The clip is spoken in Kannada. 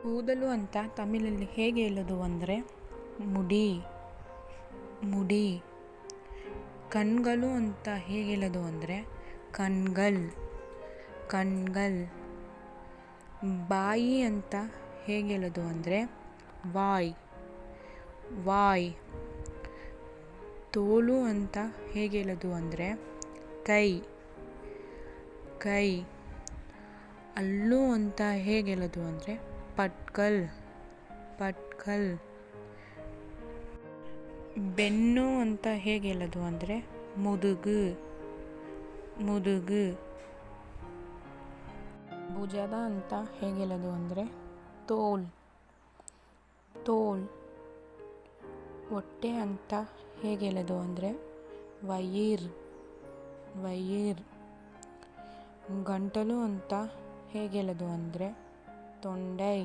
ಕೂದಲು ಅಂತ ತಮಿಳಲ್ಲಿ ಹೇಗೆ ಹೇಳೋದು ಅಂದರೆ ಮುಡಿ ಮುಡಿ. ಕಣ್ಗಳು ಅಂತ ಹೇಗೆ ಹೇಳೋದು ಅಂದರೆ ಕಣ್ಗಳ್ ಕಣ್ಗಳ್. ಬಾಯಿ ಅಂತ ಹೇಗೆ ಹೇಳೋದು ಅಂದರೆ ವಾಯ್ ವಾಯ್. ತೋಳು ಅಂತ ಹೇಗೆ ಹೇಳೋದು ಅಂದರೆ ಕೈ ಕೈ. ಹಲ್ಲು ಅಂತ ಹೇಗೆ ಹೇಳೋದು ಅಂದರೆ ಪಟ್ಕಲ್ ಪಟ್ಕಲ್. ಬೆನ್ನು ಅಂತ ಹೇಗೆ ಹೇಳೋದು ಅಂದರೆ ಮುದುಗು ಮುದುಗು. ಭುಜದ ಅಂತ ಹೇಗೆ ಹೇಳೋದು ಅಂದರೆ ತೋಲ್ ತೋಲ್. ಹೊಟ್ಟೆ ಅಂತ ಹೇಗೆ ಹೇಳೋದು ಅಂದರೆ ವಯೀರ್ ವಯೀರ್. ಗಂಟಲು ಅಂತ ಹೇಗೆ ಹೇಳೋದು ಅಂದರೆ ತೊಂಡೈ